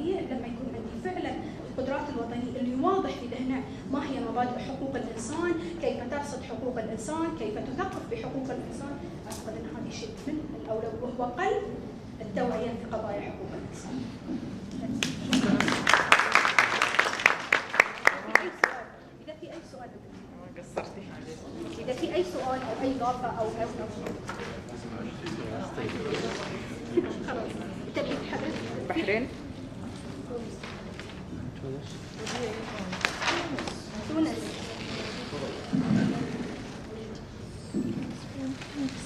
الوطنيه لما يكون عندي فعلا القدرات الوطنيه اللي واضح في ذهنه ما هي مبادئ حقوق الانسان، كيف ترصد حقوق الانسان، كيف تثقف بحقوق الانسان. اعتقد ان هذا شيء من الاولويه وهو قلب التوعيه في قضايا حقوق الانسان. اذا في اي سؤال قصرتي. اذا في اي سؤال او اي اضافه او خلاص تبي تحدث البحرين؟ تونس.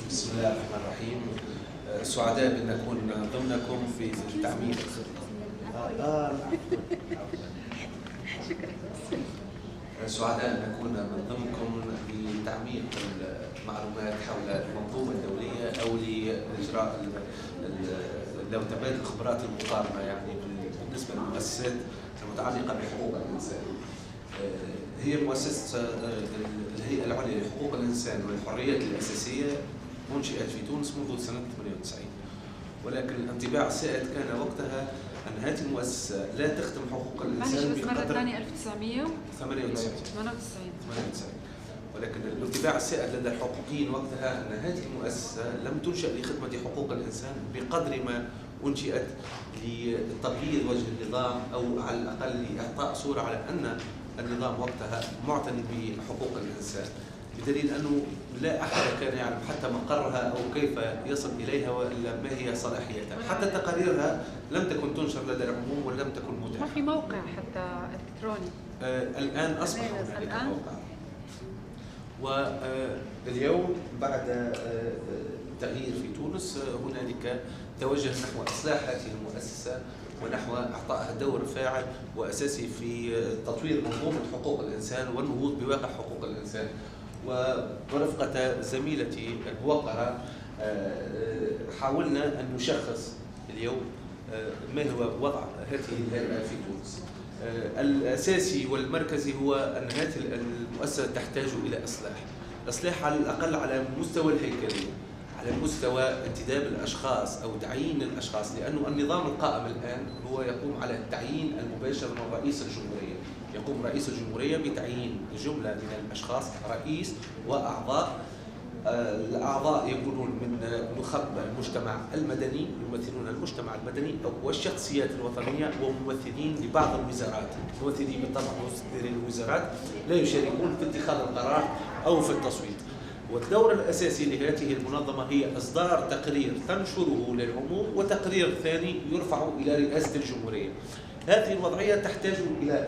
بسم الله الرحمن الرحيم. سعداء بأن نكون ضمنكم في التعميم. سعداء أن نكون من ضمنكم لتعميق المعلومات حول المنظومة الدولية أو لإجراء لو تبادل الخبرات المقارنة يعني بالنسبة للمؤسسات المتعلقة بحقوق الإنسان. هي مؤسسة الهيئة العليا لحقوق الإنسان والحريات الأساسية منشئت في تونس منذ سنة 98، ولكن الانطباع السائد كان وقتها أن هذه المؤسسة لا تخدم حقوق الإنسان بقدر 1998 ولكن الانطباع السائد لدى الحقوقيين وقتها أن هذه المؤسسة لم تنشأ لخدمة حقوق الإنسان بقدر ما أنشئت لتبييض وجه النظام، أو على الأقل لإعطاء صورة على أن النظام وقتها معتني بحقوق الإنسان، بدليل أنه لا أحد كان يعلم حتى مقرها أو كيف يصل إليها وإلا ما هي صلاحيتها. حتى تقاريرها لم تكن تنشر لدى العموم ولم تكن متاحة. ما في موقع حتى إلكتروني. الآن أصبح هنالك موقع. واليوم بعد التغيير في تونس هنالك توجه نحو إصلاح هذه المؤسسة ونحو إعطائها دور فاعل وأساسي في تطوير منظومة حقوق الإنسان والنهوض بواقع حقوق الإنسان. ورفقة زميلتي الموقرة حاولنا أن نشخص اليوم ما هو وضع هذه الهيئة في تونس. الأساسي والمركزي هو أن هذه المؤسسة تحتاج إلى إصلاح على الأقل على مستوى الهيكلية، على مستوى انتداب الأشخاص أو تعيين الأشخاص، لأنه النظام القائم الآن هو يقوم على التعيين المباشر من رئيس الجمهورية. يقوم رئيس الجمهورية بتعيين جملة من الأشخاص رئيس وأعضاء. الأعضاء يكونون من نخب المجتمع المدني، يمثلون المجتمع المدني والشخصيات الوطنية وممثلين لبعض الوزارات. ممثلين بالطبع ممثلين الوزارات لا يشاركون في اتخاذ القرار أو في التصويت. والدور الأساسي لهذه المنظمة هي إصدار تقرير تنشره للعموم، وتقرير ثاني يرفع إلى رئاسة الجمهورية. هذه الوضعية تحتاج إلى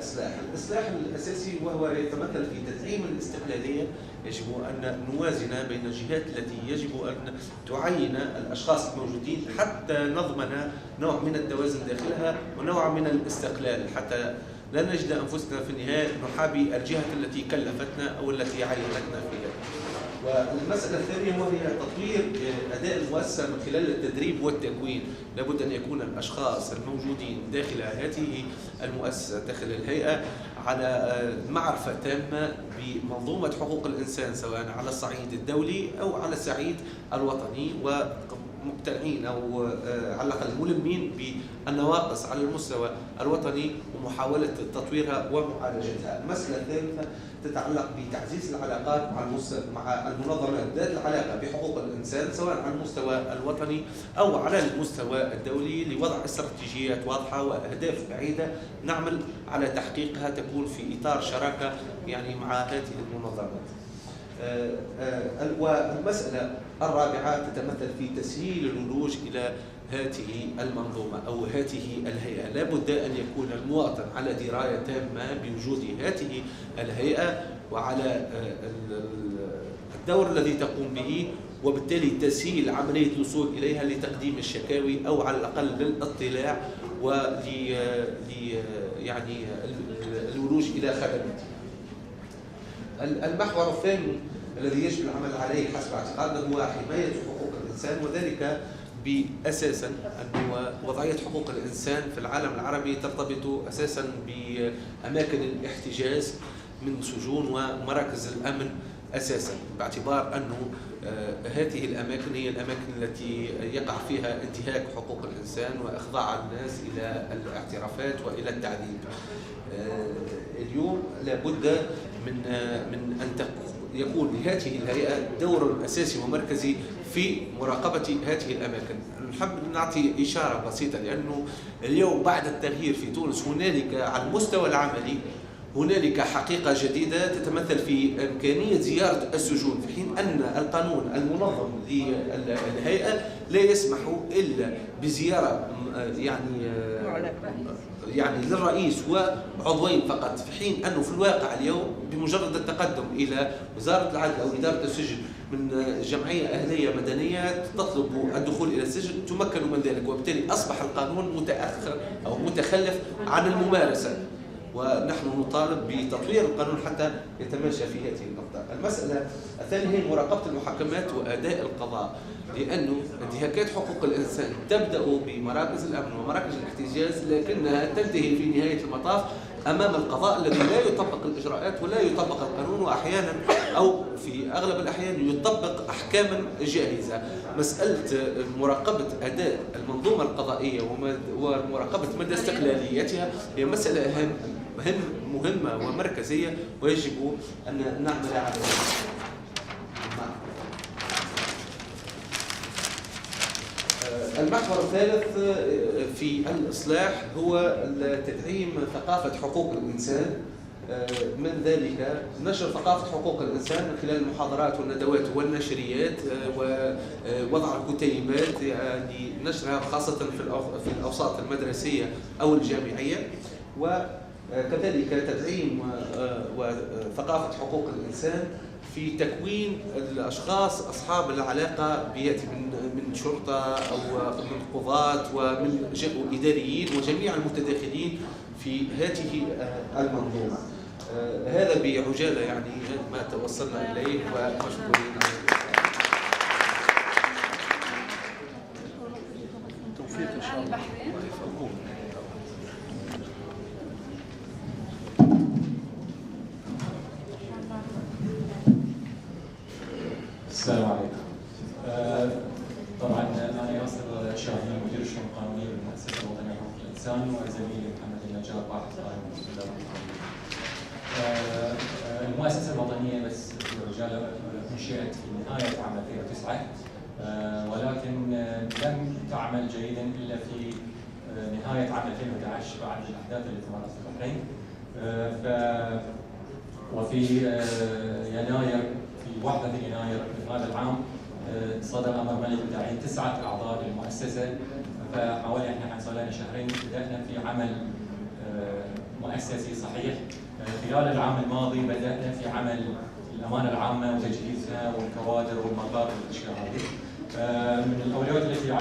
الإصلاح الأساسي وهو يتمثل في تدعيم الاستقلالية. يجب أن نوازن بين الجهات التي يجب أن تعين الأشخاص الموجودين حتى نضمن نوع من التوازن داخلها ونوع من الاستقلال، حتى لا نجد أنفسنا في النهاية نحابي الجهة التي كلفتنا أو التي عينتنا فيها. والمسألة الثانية وهي تطوير أداء المؤسسة من خلال التدريب والتكوين. لابد أن يكون الأشخاص الموجودين داخل هذه المؤسسة داخل الهيئة على معرفة تامة بمنظومة حقوق الإنسان، سواء على الصعيد الدولي أو على الصعيد الوطني، ومقتنعين أو على الأقل ملمين بالنواقص على المستوى الوطني ومحاولة تطويرها ومعالجتها. المسألة الثالثة تتعلق بتعزيز العلاقات مع المنظمات ذات العلاقة بحقوق الإنسان، سواء على المستوى الوطني أو على المستوى الدولي، لوضع استراتيجيات واضحة وأهداف بعيدة نعمل على تحقيقها، تكون في إطار شراكة يعني مع هذه المنظمات. والمسألة الرابعة تتمثل في تسهيل الولوج إلى هذه المنظومة أو هذه الهيئة. لا بد أن يكون المواطن على دراية تامة بوجود هذه الهيئة وعلى الدور الذي تقوم به، وبالتالي تسهيل عملية الوصول إليها لتقديم الشكاوي أو على الأقل للاطلاع يعني الولوج إلى خدمات. المحور الثاني الذي يجب العمل عليه حسب اعتقادنا هو حماية حقوق الإنسان، وذلك بأساسا أن وضعية حقوق الإنسان في العالم العربي ترتبط أساسا بأماكن الاحتجاز من سجون ومراكز الأمن أساسا، باعتبار أنه هذه الأماكن هي الأماكن التي يقع فيها انتهاك حقوق الإنسان وإخضاع الناس إلى الاعترافات وإلى التعذيب. اليوم لابد من أن يكون لهذه الهيئة دور أساسي ومركزي في مراقبة هذه الأماكن. نحب نعطي إشارة بسيطة، لأنه اليوم بعد التغيير في تونس هنالك على المستوى العملي هنالك حقيقة جديدة تتمثل في إمكانية زيارة السجون، في حين أن القانون المنظم للهيئة لا يسمح إلا بزيارة يعني للرئيس وعضوين فقط، في حين أنه في الواقع اليوم بمجرد التقدم إلى وزارة العدل أو إدارة السجن من جمعية أهلية مدنية تطلب الدخول إلى السجن تمكن من ذلك، وبالتالي أصبح القانون متأخر أو متخلف عن الممارسة، ونحن نطالب بتطوير القانون حتى يتماشى في هذه النقطة. المسألة الثانية هي مراقبة المحاكمات وأداء القضاء، لأنه انتهاكات حقوق الإنسان تبدأ بمراكز الأمن ومراكز الاحتجاز، لكنها تنتهي في نهاية المطاف أمام القضاء الذي لا يطبق الإجراءات ولا يطبق القانون، وأحيانا أو في أغلب الأحيان يطبق أحكاما جاهزة. مسألة مراقبة أداء المنظومة القضائية ومراقبة مدى استقلاليتها هي مسألة مهمة ومركزية ويجب أن نعمل عليها. المحور الثالث في الإصلاح هو تدعيم ثقافة حقوق الإنسان، من ذلك نشر ثقافة حقوق الإنسان من خلال المحاضرات والندوات والنشريات ووضع الكتيبات لنشرها خاصة في الأوساط المدرسية أو الجامعية، وكذلك تدعيم وثقافة حقوق الإنسان في تكوين الأشخاص أصحاب العلاقة من شرطة أو من قضاة ومن إداريين وجميع المتداخلين في هذه المنظومة. هذا بعجالة يعني ما توصلنا إليه ومشكورين. توفيق إن شاء الله. السلام عليكم. طبعا انا ياسر شاهين مدير الشؤون القانونيه بالمؤسسه الوطنيه لحقوق الانسان، وزميلي محمد النجار باحث قانون مسؤول القانون. المؤسسه الوطنيه بس بعجاله انشئت في نهايه عام 2009، ولكن لم تعمل جيدا الا في نهايه عام 2011 بعد الاحداث التي مرت في البحرين. وفي يناير في 1 يناير من هذا العام صدر امر ملك بتعيين 9 اعضاء للمؤسسه، فحوالي احنا صار لنا شهرين بدانا في عمل مؤسسي صحيح. خلال العام الماضي بدانا في عمل الامانه العامه وتجهيزها والكوادر والمقار والاشياء هذه. من الاولويات التي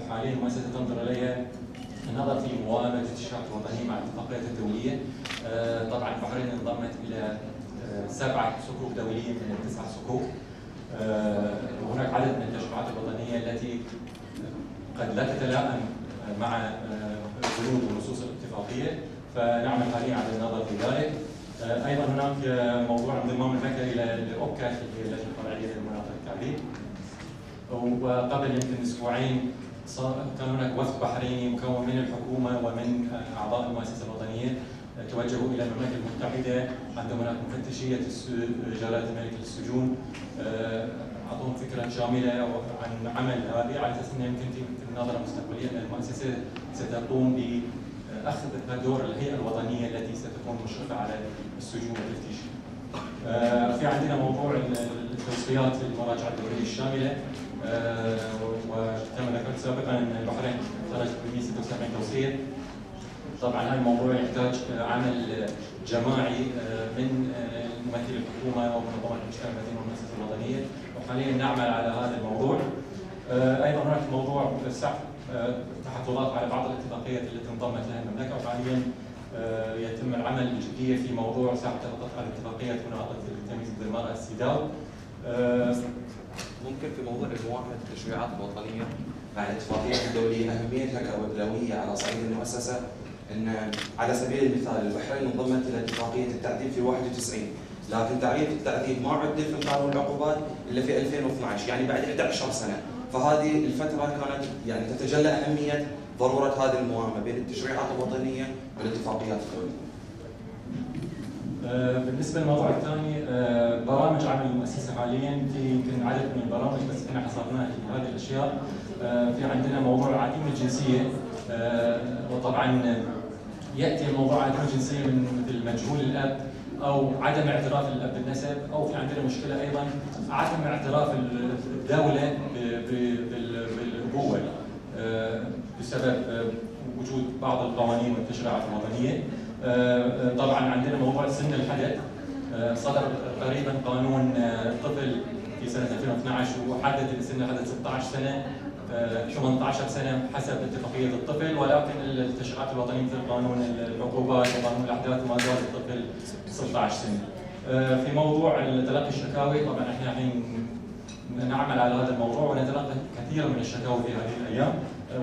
حاليا المؤسسه تنظر اليها النظر في موائمه الشرط الوطني مع الاتفاقيات الدوليه. طبعا البحرين انضمت الى 7 صكوك دوليه من 9 صكوك. وهناك عدد من التشريعات الوطنيه التي قد لا تتلائم مع بنود ونصوص الاتفاقيه، فنعمل حاليا على النظر في ذلك. ايضا هناك موضوع انضمام المملكه الى الاوكا اللي هي اللجنه الفرعيه للمناطق التعذيب. وقبل يمكن اسبوعين كان هناك وفد بحريني مكون من الحكومه ومن اعضاء المؤسسه الوطنيه توجهوا الى المملكه المتحده. عندهم هناك مفتشيه جلاله الملك للسجون، اعطوهم فكره شامله عن عمل هذه على اساس انه يمكن في النظره المستقبليه ان المؤسسه ستقوم باخذ دور الهيئه الوطنيه التي ستكون مشرفه على السجون والتفتيش. في عندنا موضوع التوصيات للمراجعه الدوليه الشامله، وكما ذكرت سابقا ان البحرين خرجت ب 176 توصيه. طبعا هذا الموضوع يحتاج عمل جماعي من ممثلي الحكومه ومنظمات المجتمع المدني والمؤسسه الوطنيه، وحاليا نعمل على هذا الموضوع. ايضا هناك موضوع تحفظات على بعض الاتفاقيات التي انضمت لها المملكه، وحاليا يتم العمل بجديه في موضوع سحب على اتفاقيه مناقضه التمييز ضد المراه السيداو. ممكن في موضوع مواكبه التشريعات الوطنيه مع الاتفاقيات الدوليه اهميتها كاولويه على صعيد المؤسسه، ان على سبيل المثال البحرين انضمت الى اتفاقيه التعذيب في 91، لكن تعريف التعذيب ما عدل في قانون العقوبات الا في 2012، يعني بعد 11 سنه. فهذه الفتره كانت يعني تتجلى اهميه ضروره هذه الموائمه بين التشريعات الوطنيه والاتفاقيات الدوليه. بالنسبه للموضوع الثاني، برامج عمل المؤسسه حاليا في يمكن عدد من البرامج، بس احنا حصرناها في هذه الاشياء. في عندنا موضوع عديم الجنسيه، وطبعا ياتي الموضوع عديم الجنسيه من مثل مجهول الاب او عدم اعتراف الاب بالنسب، او في عندنا مشكله ايضا عدم اعتراف الدوله بالابوه بسبب وجود بعض القوانين والتشريعات الوطنيه. طبعا عندنا موضوع سن الحدث، صدر قريبا قانون الطفل في سنه 2012 وحدد سن الحدث 16 سنه 18 سنه حسب اتفاقيه الطفل، ولكن التشريعات الوطنيه مثل قانون العقوبات وقانون الاحداث ما زال الطفل 16 سنه. في موضوع تلقي الشكاوي، طبعا احنا الحين نعمل على هذا الموضوع ونتلقى كثير من الشكاوي في هذه الايام.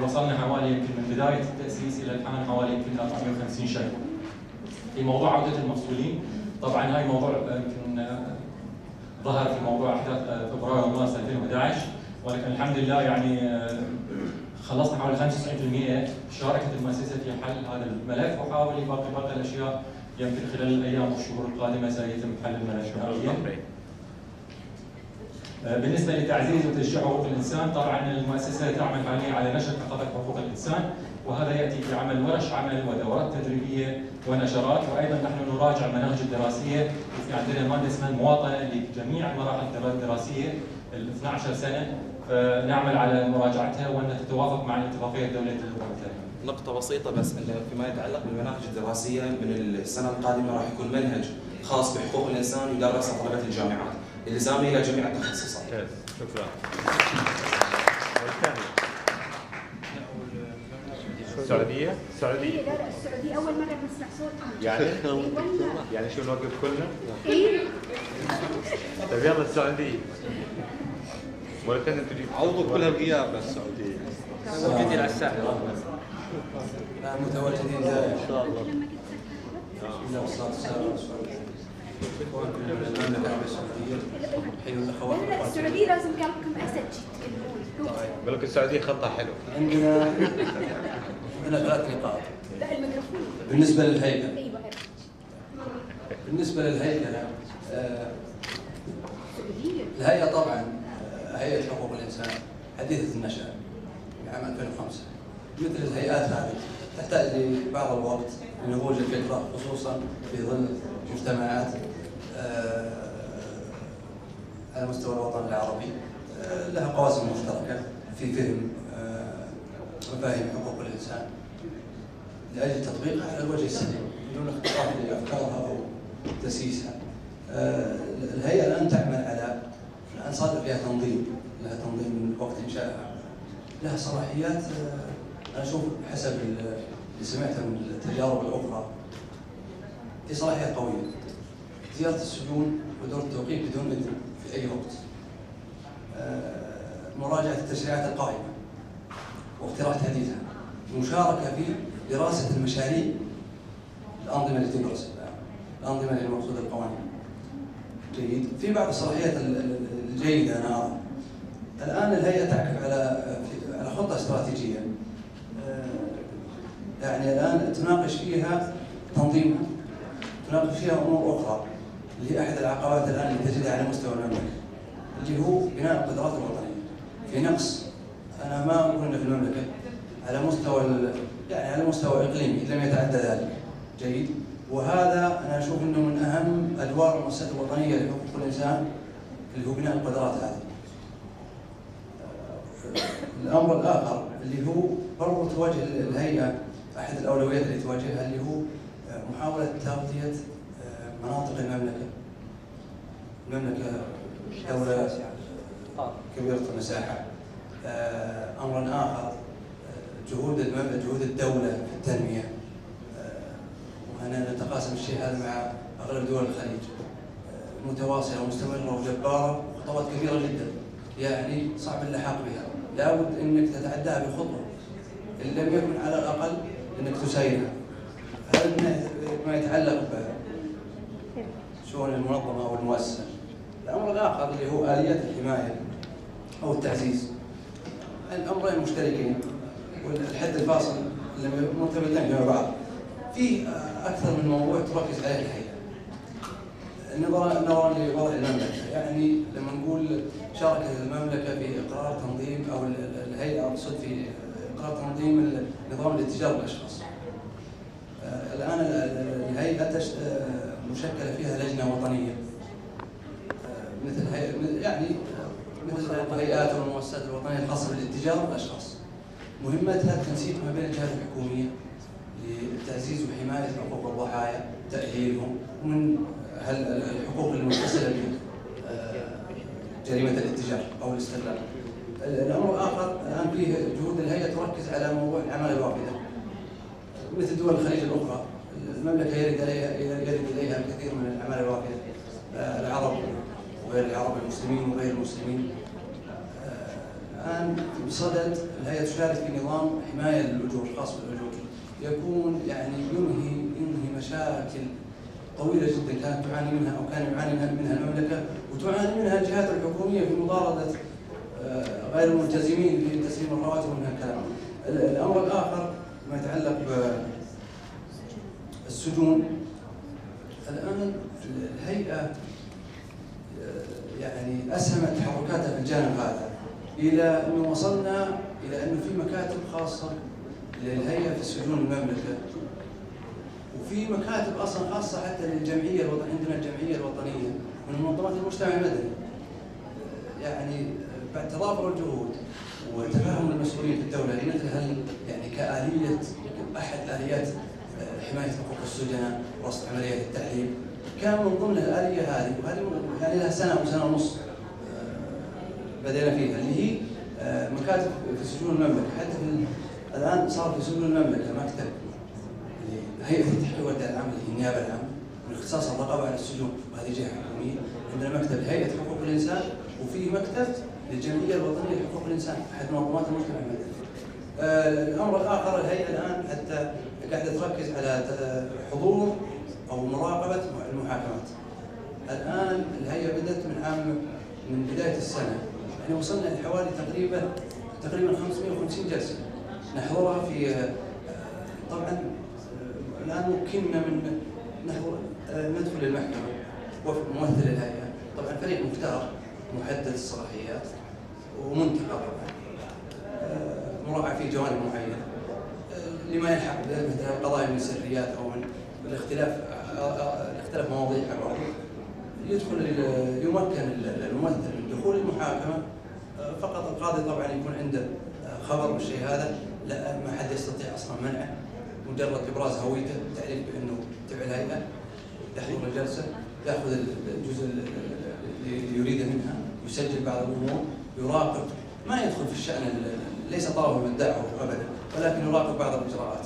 وصلنا حوالي يمكن من بدايه التاسيس الى الان حوالي يمكن 450 شكوى. في موضوع عوده المفصولين، طبعا هاي موضوع يمكن ظهر في موضوع احداث فبراير ومارس 2011، ولكن الحمد لله يعني خلصنا حوالي 95% شاركت المؤسسه في حل هذا الملف، وحاول باقي الاشياء يمكن خلال الايام والشهور القادمه سيتم حل الملف نهائيا. بالنسبه لتعزيز وتشجيع حقوق الانسان، طبعا المؤسسه تعمل حاليا على نشر ثقافه حقوق الانسان، وهذا ياتي في عمل ورش عمل ودورات تدريبيه ونشرات، وايضا نحن نراجع المناهج الدراسيه، وفي عندنا ماده اسمها المواطنه لجميع المراحل الدراسيه ال 12 سنه، فنعمل على مراجعتها وانها تتوافق مع الاتفاقيه الدوليه للمثل. نقطة بسيطة بس، انه فيما يتعلق بالمناهج الدراسية من السنة القادمة راح يكون منهج خاص بحقوق الانسان يدرس طلبة الجامعات، الزامي الى جميع التخصصات. شكرا. السعودية؟ لا السعودية أول مرة بنسمع صوتهم. يعني شو نوقف كلنا؟ إيه؟ طيب يلا السعودية. ولا كان تجيب عوضوا كلها بغياب السعودية. موجودين على الساحة. متواجدين دائما. ان شاء الله. بسم الله والصلاة والسلام على رسول الله. المملكة العربية السعودية. حلو الأخوات. لا السعودية لازم كلامكم أسد تتكلمون. بقول لك السعودية خطها حلو. عندنا 3 نقاط. لا الميكروفون. بالنسبة للهيئة. أيوة. بالنسبة للهيئة الهيئة طبعا هيئة حقوق الإنسان حديثة النشأة عام 2005. مثل الهيئات هذه تحتاج لبعض الوقت لنضوج الفكرة، خصوصا في ظل مجتمعات على مستوى الوطن العربي لها قواسم مشتركة في فهم مفاهيم حقوق الإنسان لأجل تطبيقها على الوجه السليم بدون اختراق لأفكارها أو تسييسها. الهيئة الآن تعمل على الآن صادر فيها تنظيم، لها تنظيم من وقت إنشائها، لها صلاحيات أنا أشوف حسب اللي سمعته من التجارب الأخرى في صلاحيات قوية، زيارة السجون ودور التوقيف بدون إذن في أي وقت، مراجعة التشريعات القائمة واقتراح تحديثها، المشاركة في دراسة المشاريع، الأنظمة اللي تدرس الأنظمة اللي المقصود القوانين. جيد. في بعض الصلاحيات الجيدة أنا أرى. الآن الهيئة تعكف على خطة استراتيجية، يعني الآن تناقش فيها تنظيمها، تناقش فيها أمور أخرى اللي هي أحد العقبات الآن اللي تجدها على مستوى المملكة، اللي هو بناء القدرات الوطنية. في نقص، أنا ما أقول إنه في المملكة، على مستوى يعني على مستوى إقليمي إن لم يتعدى ذلك. جيد. وهذا أنا أشوف إنه من أهم أدوار المؤسسات الوطنية لحقوق الإنسان اللي هو بناء القدرات هذه. الأمر الآخر اللي هو برضو تواجه الهيئة أحد الأولويات اللي تواجهها اللي هو محاولة تغطية مناطق المملكة. المملكة دولة كبيرة المساحة. أمر آخر جهود الدولة في التنمية، وأنا نتقاسم الشيء هذا مع أغلب دول الخليج، متواصلة ومستمرة وجبارة وخطوات كبيرة جدا، يعني صعب اللحاق بها، لابد أنك تتعداها بخطوة إن لم يكن على الأقل أنك تسيرها. هذا ما يتعلق شؤون المنظمة أو المؤسسة. الأمر الآخر اللي هو آليات الحماية أو التعزيز. الأمرين مشتركين والحد الفاصل اللي مرتبطين بين بعض. في أكثر من موضوع تركز عليه الهيئة. نظرا لوضع المملكة، يعني لما نقول شاركت المملكة في إقرار تنظيم أو الهيئة أقصد في إقرار تنظيم نظام الاتجار بالأشخاص. الآن الهيئة مشكلة فيها لجنة وطنية مثل الهيئات والمؤسسات الوطنية الخاصة بالاتجار بالأشخاص. مهمتها التنسيق ما بين الجهات الحكومية لتعزيز وحماية حقوق الضحايا، تأهيلهم ومن الحقوق المتصلة بجريمة الاتجار أو الاستغلال. الأمر الآخر الآن فيه جهود الهيئة تركز على موضوع الأعمال الوافدة مثل دول الخليج الأخرى. المملكة يرد إليها الكثير من الأعمال الوافدة، العرب وغير العرب، المسلمين وغير المسلمين. الآن بصدد الهيئة تشارك في نظام حماية للأجور خاص بالأجور، يكون يعني ينهي مشاكل طويلة جدا كانت تعاني منها أو كان يعاني منها المملكة وتعاني منها الجهات الحكومية في مطاردة غير الملتزمين في تسليم الرواتب ومن هالكلام. الأمر الآخر ما يتعلق بالسجون. الآن الهيئة يعني أسهمت تحركاتها في الجانب هذا إلى أنه وصلنا إلى أنه في مكاتب خاصة للهيئة في سجون المملكة، وفي مكاتب أصلا خاصة حتى للجمعية عندنا الجمعية الوطنية من منظمات المجتمع المدني. يعني بعد تضافر الجهود وتفاهم المسؤولين في الدولة لمثل يعني كآلية أحد آليات حماية حقوق السجناء وسط عمليات التعليم، كان من ضمن الآلية هذه، وهذه يعني لها سنة أو سنة ونص بدينا فيها، اللي هي مكاتب في سجون المملكة. حتى الآن صار في سجون المملكة مكتب لهيئة التحقيق والإدارة العامة اللي هي النيابة العامة من اختصاص الرقابة على السجون، وهذه جهة حكومية. عندنا مكتب لهيئة حقوق الإنسان، وفي مكتب للجمعية الوطنية لحقوق الإنسان أحد منظمات المجتمع المدني. الأمر الآخر الهيئة الآن حتى قاعدة تركز على حضور أو مراقبة المحاكمات. الآن الهيئة بدأت من بداية السنة، يعني وصلنا لحوالي تقريبا 550 جلسة نحضرها في طبعا الآن ممكننا من ندخل للمحكمة وفق ممثل الهيئة، طبعا فريق مختار محدد الصلاحيات ومنتقى طبعا مراعاة في جوانب معينة لما يلحق مثل قضايا من السريات او من الاختلاف مواضيع بعض. يدخل يمكن الممثل من دخول المحاكمة، فقط القاضي طبعا يكون عنده خبر بالشيء هذا، لا ما حد يستطيع اصلا منعه، مجرد ابراز هويته، تعريف بانه تبع الهيئة، يحضر الجلسة، ياخذ الجزء اللي يريده منها، يسجل بعض الامور، يراقب، ما يدخل في الشأن ليس طلبا من الدعوة ابدا، ولكن يراقب بعض الاجراءات.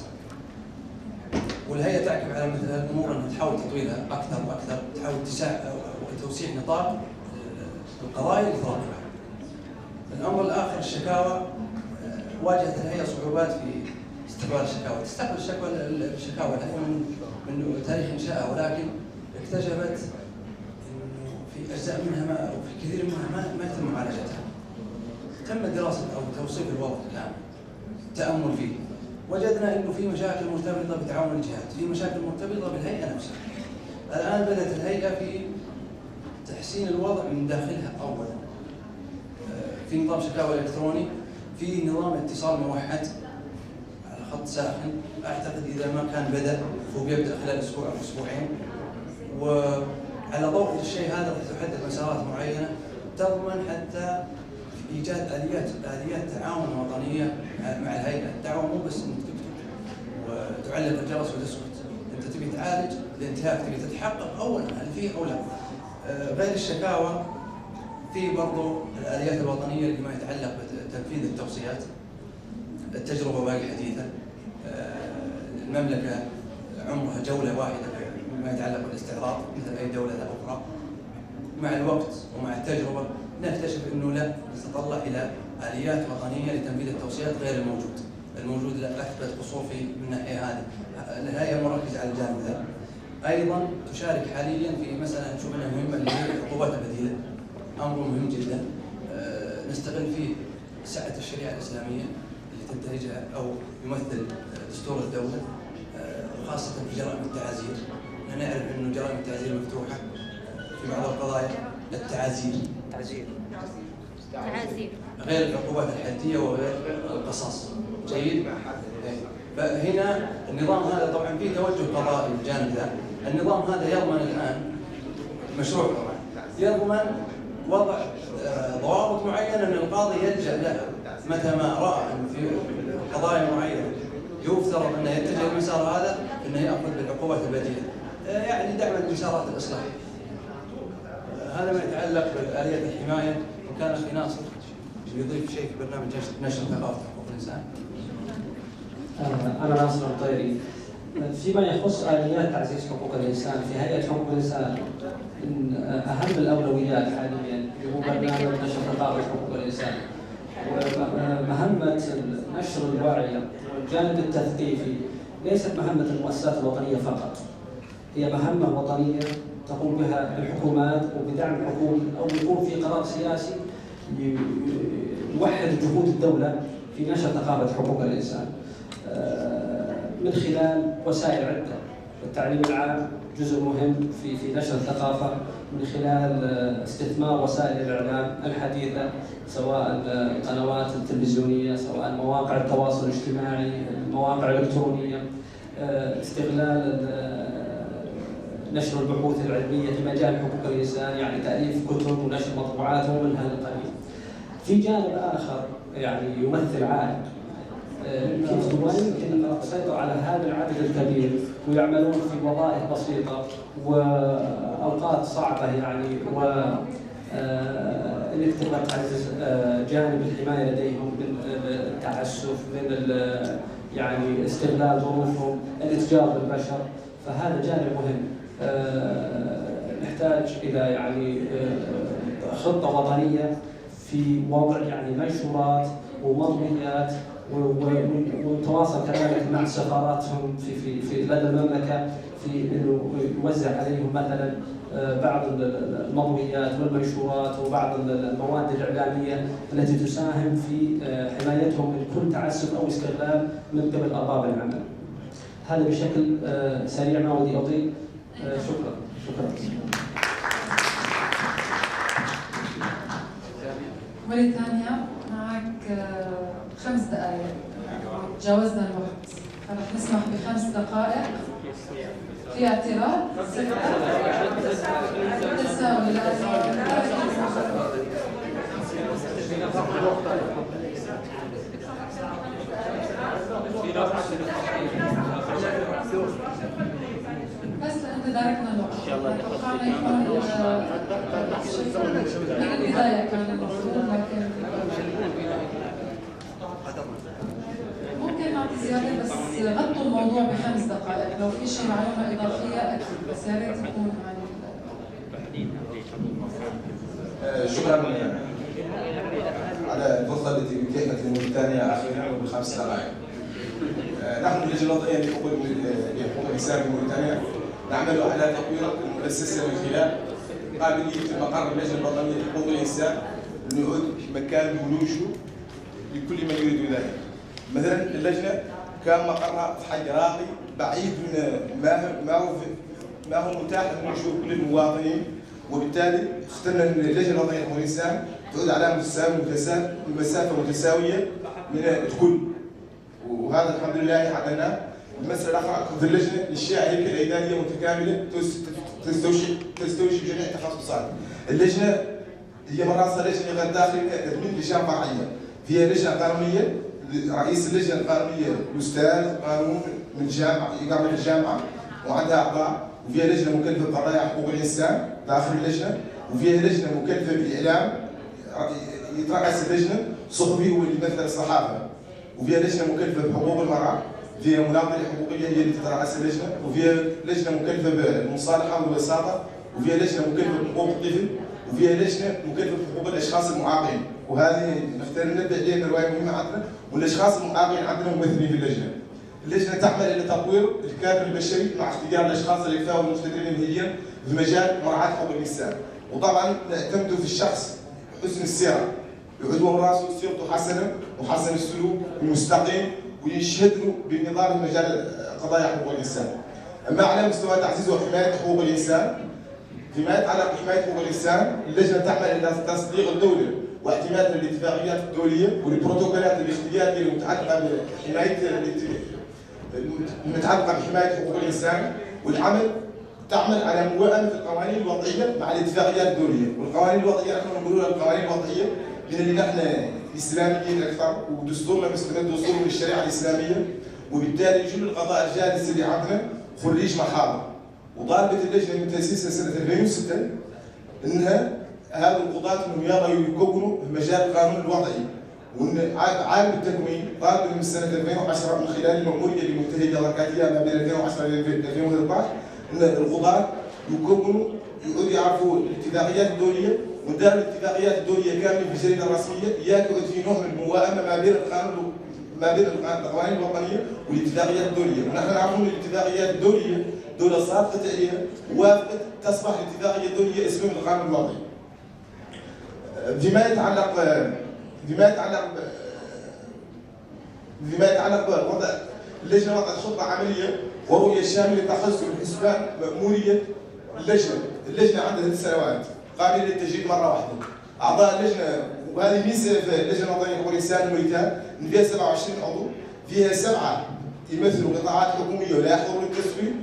والهيئة تعكف على مثل هذه الامور انها تحاول تطويلها اكثر واكثر، تحاول توسيع نطاق القضايا اللي تراقبها. الامر الاخر الشكاوى. واجهت الهيئة صعوبات في استقبال الشكاوى، تستقبل الشكاوى من تاريخ انشائها، ولكن اكتشفت انه في اجزاء منها او في كثير منها ما يتم معالجتها. تم دراسة او توصيف الوضع كامل، تأمل فيه، وجدنا انه في مشاكل مرتبطة بتعاون الجهات، في مشاكل مرتبطة بالهيئة نفسها. الآن بدأت الهيئة في تحسين الوضع من داخلها. أولا في نظام شكاوى إلكتروني، في نظام اتصال موحد على خط ساخن، أعتقد إذا ما كان بدأ هو بيبدأ خلال أسبوع أو أسبوعين، وعلى ضوء الشيء هذا راح تحدد مسارات معينة تضمن حتى إيجاد آليات تعاون وطنية مع الهيئة. الدعوة مو بس إنك تكتب وتعلق الجرس وتسكت، أنت تبي تعالج الانتهاك، تبي تتحقق أولا هل فيه أو لا. غير الشكاوى في برضو الآليات الوطنية اللي ما يتعلق بتنفيذ التوصيات. التجربة باقي حديثة، المملكة عمرها جولة واحدة فيما يتعلق بالاستعراض مثل أي دولة أخرى. مع الوقت ومع التجربة نكتشف أنه لا، نتطلع إلى آليات وطنية لتنفيذ التوصيات غير الموجود لا أثبت قصور في من الناحية هذه. الهيئة مركزة على الجانب ذا. ايضا تشارك حاليا في مساله نشوف انها مهمه اللي هي العقوبات البديله. امر مهم جدا نستغل فيه سعه الشريعه الاسلاميه اللي تنتهجها او يمثل دستور الدوله، خاصه في جرائم التعازير. نحن نعرف انه جرائم التعازير مفتوحه في بعض القضايا، التعازير غير العقوبات الحديه وغير القصاص. جيد؟ فهنا النظام هذا طبعا فيه توجه قضائي الجانب ذا. النظام هذا يضمن الان مشروع طبعا يضمن وضع ضوابط معينه ان القاضي يلجا لها متى ما راى ان في قضايا معينه يفترض انه يتجه المسار هذا انه ياخذ بالعقوبات البديله، يعني دعما لمسارات الاصلاح. هذا ما يتعلق بآلية الحمايه. وكان اخي ناصر يضيف شيء في برنامج نشر ثقافه حقوق الانسان. أنا ناصر الطيري. فيما يخص آليات تعزيز حقوق الإنسان في هيئة حقوق الإنسان، من أهم الأولويات حاليا هو برنامج نشر ثقافة حقوق الإنسان. ومهمة نشر الوعي والجانب التثقيفي ليست مهمة المؤسسات الوطنية فقط، هي مهمة وطنية تقوم بها الحكومات وبدعم حكومي، أو يكون في قرار سياسي يوحد جهود الدولة في نشر ثقافة حقوق الإنسان من خلال وسائل عدة. التعليم العام جزء مهم في نشر الثقافة من خلال استثمار وسائل الإعلام الحديثة، سواء القنوات التلفزيونية، سواء مواقع التواصل الاجتماعي، المواقع الإلكترونية، استغلال نشر البحوث العلمية في مجال حقوق الإنسان، يعني تأليف كتب ونشر مطبوعات ومن هذا القبيل. في جانب آخر يعني يمثل عائق، كيف يمكن السيطرة على هذا العدد الكبير ويعملون في وظائف بسيطة وأوقات صعبة، يعني انك تبغى تعزز جانب الحماية لديهم من التعسف، من يعني استغلال ظروفهم، الاتجار بالبشر. فهذا جانب مهم. نحتاج إلى يعني خطة وطنية في وضع يعني منشورات ومضميات، ونتواصل كذلك مع سفاراتهم في لدى المملكة في انه يوزع عليهم مثلا بعض المضويات والمنشورات وبعض المواد الإعلامية التي تساهم في حمايتهم من كل تعسف أو استغلال من قبل أرباب العمل. هذا بشكل سريع، ما ودي أطيل. شكرا. موريتانيا معك 5 دقائق، تجاوزنا الوقت، فرح نسمح ب5 دقائق. في اعتراض؟ تساوي بس لأنه داركنا الوقت توقعنا يكون من البداية كان المفروض، لكن ممكن نعطي زيادة، بس غطوا الموضوع ب5 دقائق. لو في شيء معلومة إضافية أكيد، بس يا ريت تكون شكرا على الفرصة التي أتيحت لموريتانيا أخيرا ب5 دقائق. نحن اللجنة الوطنية لحقوق الإنسان في موريتانيا نعمل على تطوير المؤسسة من خلال قابلية مقر اللجنة الوطنية لحقوق الإنسان أن يعود مكان ولوجه لكل من يريد ذلك. مثلا اللجنة كان مقرها في حي راقي بعيد من ما هو متاح أن يشوف كل المواطنين، وبالتالي اخترنا اللجنة الوطنية لحقوق الإنسان تعود على مسافة متساوية من الكل، وهذا الحمد لله حققناه. المسألة الأخرى في اللجنة للشيعة هيكل إدارية متكاملة تستوشي جميع التخصصات. اللجنة هي مراسة لجنة غير داخل من لجان فرعية، فيها لجنة قانونية، رئيس اللجنة القانونية الأستاذ قانون من جامعة إقامة الجامعة وعندها أعضاء، وفيها لجنة مكلفة بقضايا حقوق الإنسان داخل اللجنة، وفيها لجنة مكلفة بالإعلام يترأس اللجنة صحفي هو اللي يمثل الصحافة، وفيها لجنة مكلفة بحقوق المرأة، فيها مناضلة حقوقية هي اللي تترأس اللجنة، وفيها لجنة مكلفة بالمصالحة والوساطة، وفيها لجنة مكلفة بحقوق الطفل، وفيها لجنة مكلفة بحقوق الأشخاص المعاقين. وهذه نختار نبدأ عليها رواية مهمة عندنا، والأشخاص المعاقين عندنا ممثلين في اللجنة. اللجنه تعمل الى تطوير الكادر البشري مع اختيار الاشخاص الاكفاء والمقتدرين المهنيين في مجال مراعاه حقوق الانسان، وطبعا نعتمد في الشخص حسن السيره، يعود راسه سيرته حسنه وحسن السلوك ومستقيم ويشهد له بالنظام في مجال قضايا حقوق الانسان. اما على مستوى تعزيز وحمايه حقوق الانسان، فيما يتعلق بحمايه حقوق الانسان، اللجنه تعمل الى تصديق الدوله واعتماد الاتفاقيات الدوليه والبروتوكولات الاختياريه المتعلقه بحمايه حقوق الانسان، والعمل تعمل على موائمه القوانين الوضعيه مع الاتفاقيات الدوليه، والقوانين الوضعيه نحن نقول لها القوانين الوضعيه من اللي نحن اسلاميين اكثر، ودستورنا مستمد دستور من الشريعه الاسلاميه، وبالتالي يجوز القضاء الجالس اللي عندنا خريج محاضر. وطالبت اللجنه من تاسيسها سنه 2006 انها هذا القضاة انهم يكونوا مجال القانون الوضعي، وان عالم التكوين طالب من سنه 2010 من خلال المأموريه اللي منتهيه دركاتها ما بين 2010 و 2013 ان القضاة يكونوا يعرفوا الاتفاقيات الدوليه، ودار الاتفاقيات الدوليه كامله في الجريده الرسميه يكون في نوع من الموائمه ما بين القوانين الوطنيه والاتفاقيات الدوليه، ونحن نعرف ان الاتفاقيات الدوليه دوله صادقه عليها وافقت تصبح الاتفاقيه الدوليه اسمها القانون الوضعي. فيما يتعلق بوضع اللجنه وضعت خطه عمليه ورؤيه شامله تخص الحسبان مأموريه اللجنه عندها 3 سنوات قابله للتجديد مره واحده. اعضاء اللجنه، وهذه ميزه في اللجنه الوطنيه لحقوق الانسان الموريتان، ان فيها 27 عضو، فيها 7 يمثلوا قطاعات حكوميه ولا يحضروا للتصويت،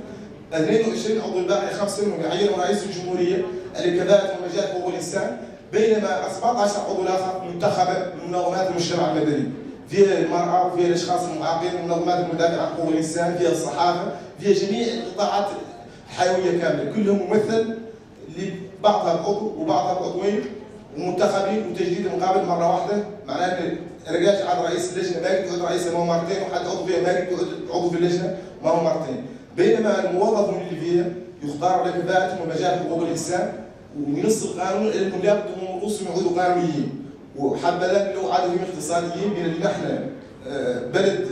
22 عضو الباقي 5 منهم يعينوا رئيس الجمهوريه لكفاءه مجال حقوق الانسان، بينما 17 عضو الاخر منتخبه من منظمات المجتمع المدني، فيها المراه وفيها الاشخاص المعاقين ومنظمات المدافع عن حقوق الانسان، فيها الصحافه، فيها جميع القطاعات الحيويه كامله، كلهم ممثل لبعضها بعضو وبعضها بعضوين ومنتخبين وتجديد المقابل مره واحده، معناه ان رجاج على رئيس اللجنه ما يقعد رئيسه ما هو مرتين، وحد عضو فيها ما يقعد عضو في اللجنه ما هو مرتين، بينما الموظف من اللي فيها يختار لكفاءته ومجال حقوق الانسان، ونص القانون انهم لابد من رؤوسهم يعودوا قانونيين، وحبذا لو عادوا اقتصاديين، بين اللي نحن بلد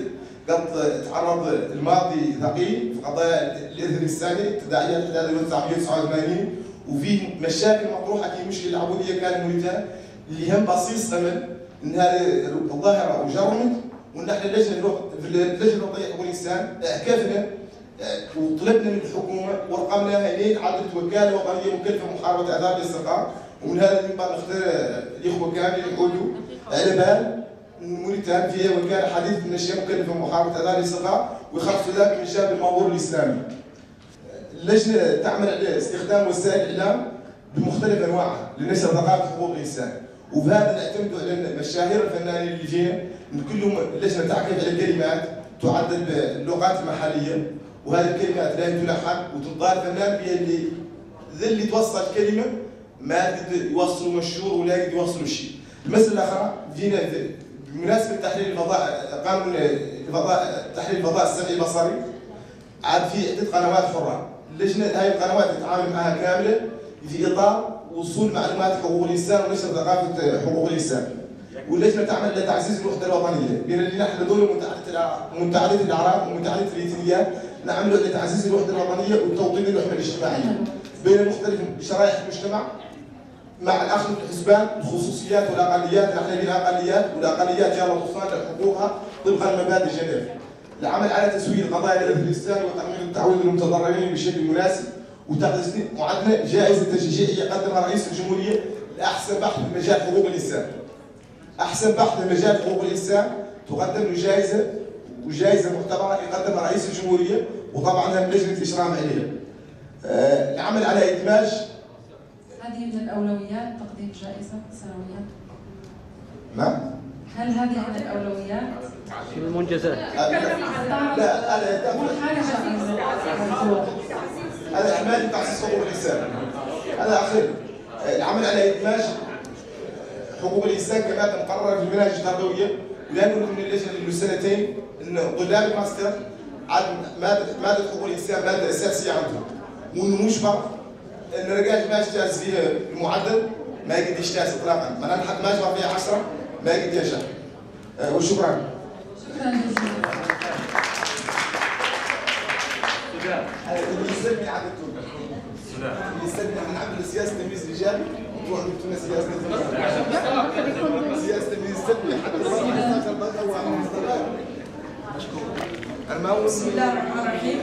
قد تعرض الماضي ثقيل في قضايا الاثر الثاني تداعيات 1989، وفيه مشاكل مطروحه في مشكله العبوديه كان موريتان اللي هم بصيص امل ان هذه الظاهره وجرمت، وان احنا اللجنه الوطنيه لحقوق الانسان اعكفنا وطلبنا من الحكومه ورقمناها الين عدت وكاله وطنيه مكلفه بمحاربه اثار الاستقرار، ومن هذا المنبر نختار الاخوه كامل يقولوا على بال موريتان فيها وكاله حديثه النشأة مكلفه بمحاربه اثار الاستقرار ويخصصوا ذلك من شاب المنظور الاسلامي. اللجنه تعمل على استخدام وسائل الاعلام بمختلف انواعها لنشر ثقافه حقوق الانسان، وبهذا نعتمد على مشاهير الفنانين اللي فينا، كلهم اللجنه تعكف على كلمات تعدل باللغات المحليه، وهذه الكلمات لا تلحن وتنضال فنان فيها اللي توصل كلمه ما قد يوصلوا مشهور ولا قد يوصلوا شيء. المساله الاخرى فينا بمناسبه تحليل الفضاء، قانون تحليل الفضاء السمعي البصري، عاد في عده قنوات حره، اللجنه هاي القنوات تتعامل معها كامله في اطار وصول معلومات حقوق الانسان ونشر ثقافه حقوق الانسان. واللجنه تعمل لتعزيز الوحده الوطنيه، بين اللي نحن دول متعدده الاعراق ومتعدده الاتنيات، نعمل لتعزيز الوحده الوطنيه وتوطين اللحمه الاجتماعيه بين مختلف شرائح المجتمع، مع الاخذ بالحسبان الخصوصيات والاقليات، نحن لنا اقليات والاقليات يلا تصان حقوقها طبقا لمبادئ جنيف. العمل على تسوية قضايا الاثر الاسلامي وتقليل التعويض للمتضررين بشكل مناسب، وتقديس معدنا جائزه تشجيعيه يقدمها رئيس الجمهوريه لاحسن بحث في مجال حقوق الانسان. احسن بحث في مجال حقوق الانسان تقدم له جائزه، وجائزه معتبره يقدمها رئيس الجمهوريه، وطبعا هم لجنه اشراف عليها. العمل على ادماج هذه من الاولويات تقديم جائزه سنويه؟ نعم. هل هذه من الاولويات؟ المنجزات. لا هذا اعمال تخصيص حقوق الانسان. هذا اخير العمل على ادماج حقوق الانسان كما مقرره في المناهج التربويه، ولا نقول من اللجنه له سنتين ان طلاب الماستر عاد ماده حقوق الانسان ماده اساسيه عندهم، وانه مجبر ان الرجال ما اجتاز فيها المعدل ما يقدر يجتاز اطلاقا، معناها حتى ما جبر فيها 10 ما يقدر ينجح. وشكرا. شكرا جزيلا. يستلمي عدد يستلمي هنعمل سياسه تمييز رجالي وتروح بدنا سياسه تمييز سلبي حتى بسم الله الرحمن الرحيم.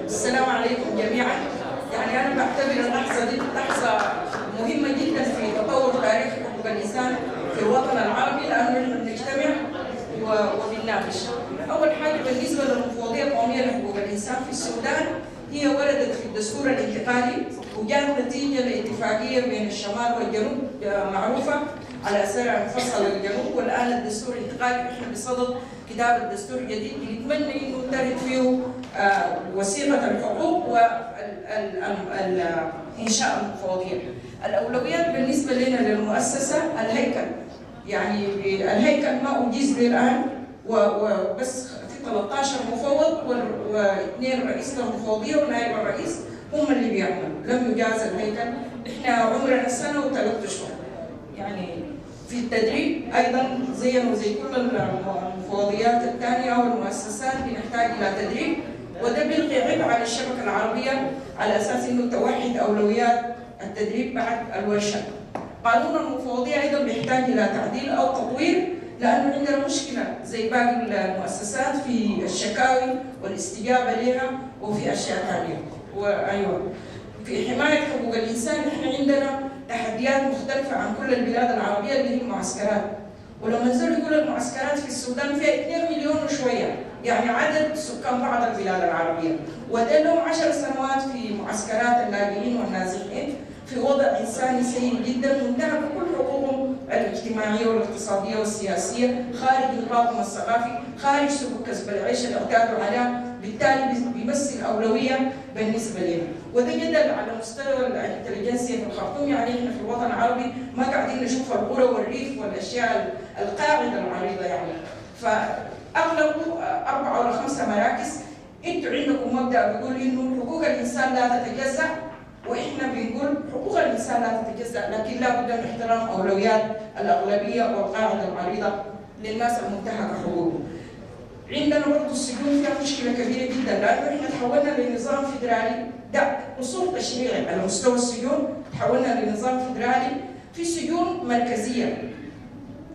السلام عليكم جميعا. يعني انا بعتبر اللحظه دي لحظه مهمه جدا في تطور تاريخ حقوق الانسان في الوطن العربي، لانه نحن بنجتمع وبنناقش. اول حاجه بالنسبه للمفوضيه القوميه لحقوق الانسان في السودان، هي وردت في الدستور الانتقالي وجاءت نتيجه لاتفاقيه بين الشمال والجنوب معروفه على اثرها انفصل الجنوب، والان الدستور الانتقالي احنا بصدد كتابه دستور جديد بنتمنى انه ترد فيه وثيقه الحقوق وانشاء المفوضيه. الاولويات بالنسبه لنا للمؤسسه الهيكل، يعني الهيكل ما اجيز به الان وبس في 13 مفوض واثنين رئيس المفوضيه ونائب الرئيس هم اللي بيعملوا، لم يجاز الهيكل. احنا عمرنا سنه و3 اشهر. يعني في التدريب ايضا زينا وزي كل المفوضيات الثانيه او المؤسسات بنحتاج الى تدريب، وده بيلقي عبء على الشبكه العربيه على اساس انه توحد اولويات التدريب بعد الورشه. قانون المفوضيه ايضا بيحتاج الى تعديل او تطوير، لانه عندنا مشكله زي باقي المؤسسات في الشكاوي والاستجابه لها وفي اشياء ثانيه. وايوه في حمايه حقوق الانسان احنا عندنا تحديات مختلفه عن كل البلاد العربيه اللي هي المعسكرات. ولما نزل يقول المعسكرات في السودان فيها 2 مليون وشويه، يعني عدد سكان بعض البلاد العربيه، وده لهم 10 سنوات في معسكرات اللاجئين والنازحين في وضع انساني سيء جدا، منتهك كل حقوقهم الاجتماعيه والاقتصاديه والسياسيه، خارج نطاقهم الثقافي، خارج سبل كسب العيش اللي اعتادوا عليه، بالتالي بيمثل اولويه بالنسبه لنا. وده جدل على مستوى الانتليجنسيا في الخرطوم، يعني احنا في الوطن العربي ما قاعدين نشوف القرى والريف والاشياء القاعده العريضه يعني. فاغلبوا 4 ولا 5 مراكز. انتوا عندكم مبدا بيقول انه حقوق الانسان لا تتجزا، واحنا بنقول حقوق الانسان لا تتجزا، لكن لا بد من احترام اولويات الاغلبيه والقاعده العريضه للناس المنتهكه حقوقهم. عندنا برضه السجون فيها مشكله كبيره جدا، لانه احنا تحولنا لنظام فيدرالي، ده اصول تشريعي على مستوى السجون، تحولنا لنظام فيدرالي في سجون مركزيه.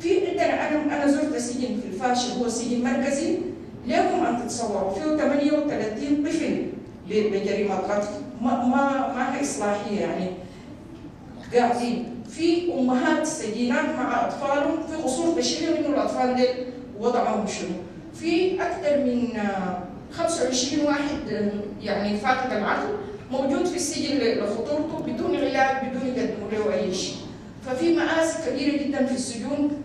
في عندنا انا زرت سجن في الفاشل هو سجن مركزي، لكم ان تتصوروا فيه 38 طفل بجريمه قتل، ما هي اصلاحيه يعني قاعدين في امهات سجينات مع اطفالهم في قصور تشريعي انه الاطفال دي وضعهم شنو. في اكثر من 25 واحد يعني فاقد العقل موجود في السجن لخطورته بدون علاج بدون يقدموا له اي شيء. ففي مآسي كبيره جدا في السجون،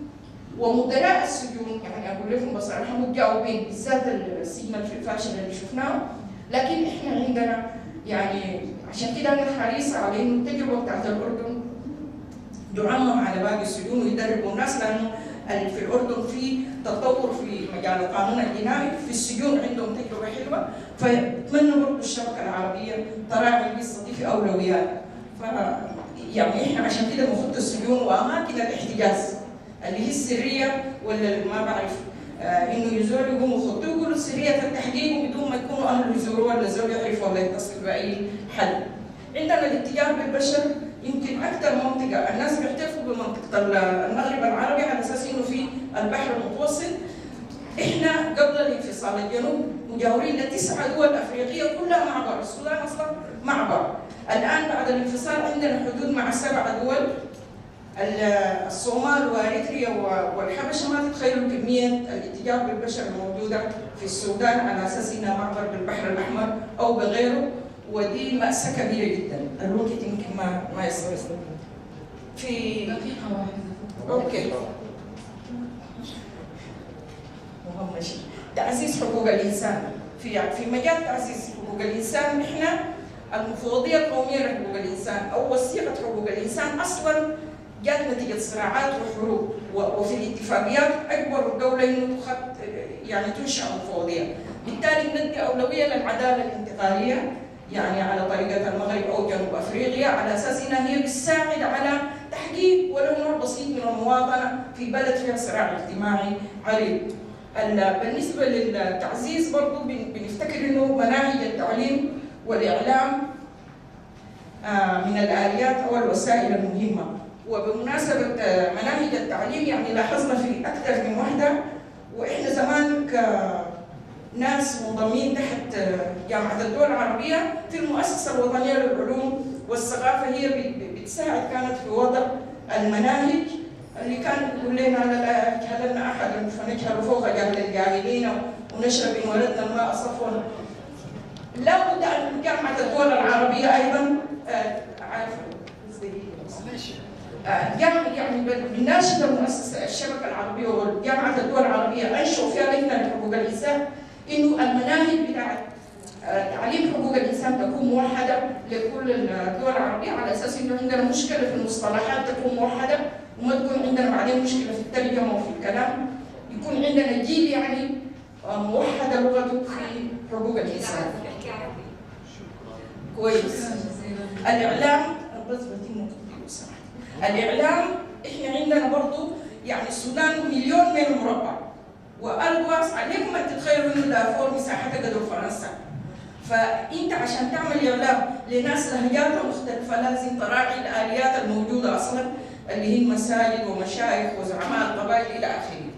ومدراء السجون يعني اقول لكم بصراحه متجاوبين، بالذات السجن الفاشل اللي شفناه. لكن احنا عندنا يعني عشان كده انا حريصه على انه التجربه بتاعت الاردن تعمم على باقي السجون ويدربوا الناس، لانه في الاردن في تطور في مجال القانون الجنائي، في السجون عندهم تجربه حلوه، فاتمنى برضه الشبكه العربيه تراعي القصه دي في اولويات. ف يعني احنا عشان كده بنخط السجون واماكن الاحتجاز اللي هي السريه ولا ما بعرف انه يزوروا يقوموا يخطوا يقولوا سريه التحقيق بدون ما يكونوا اهله يزوروه ولا زول يعرف ولا يتصل باي حد. عندنا الاتجار بالبشر يمكن اكثر منطقه الناس بيحتفوا بمنطقه المغرب العربي على اساس انه في البحر المتوسط. احنا قبل الانفصال الجنوب مجاورين ل9 دول افريقيه كلها معبر، السودان اصلا معبر. الان بعد الانفصال عندنا حدود مع 7 دول، الصومال واريتريا والحبشه. ما تتخيلوا كميه الاتجار بالبشر الموجوده في السودان على اساس انها معبر بالبحر الاحمر او بغيره، ودي مأساة كبيرة جدا. الوقت يمكن ما يصير في دقيقة واحدة. اوكي. مهم شيء تعزيز حقوق الانسان. في مجال تعزيز حقوق الانسان احنا المفوضية القومية لحقوق الانسان او وثيقة حقوق الانسان اصلا جات نتيجة صراعات وحروب، وفي الاتفاقيات اكبر الدولة انه يعني تنشأ مفوضية. بالتالي بندي اولوية للعدالة الانتقالية يعني على طريقة المغرب أو جنوب أفريقيا، على أساس أنها هي بتساعد على تحقيق ولو نوع بسيط من المواطنة في بلد فيها صراع اجتماعي عريض. بالنسبه للتعزيز برضه بنفتكر انه مناهج التعليم والاعلام من الآليات او الوسائل المهمه. وبمناسبه مناهج التعليم يعني لاحظنا في اكثر من وحده، واحنا زمان كناس منضمين تحت جامعه الدول العربيه في المؤسسه الوطنيه للعلوم والثقافه، هي بتساعد كانت في وضع المناهج اللي كان يقول لنا لا يجهلن احد فنجهل فوق جهل الجاهلين ونشرب ان ولدنا الماء صفوا. لا بد ان جامعه الدول العربيه ايضا يعني بناشد المؤسسه الشبكه العربيه وجامعه الدول العربيه انشئوا فيها لجنه لحقوق الانسان انه المناهج بتاعت تعليم حقوق الانسان تكون موحده لكل الدول العربيه، على اساس انه عندنا مشكله في المصطلحات تكون موحده وما تكون عندنا بعدين مشكله في الترجمه وفي الكلام، يكون عندنا جيل يعني موحده لغته في حقوق الانسان. كويس. الاعلام بس الاعلام احنا عندنا برضه يعني السودان 1,000,000 ميل مربع والقواس عليكم ان تتخيلوا انه دارفور مساحتها قدر فرنسا. فانت عشان تعمل اعلام لناس لهجاتها مختلفه لازم تراعي الاليات الموجوده اصلا اللي هي المساجد ومشايخ وزعماء القبائل الى اخره.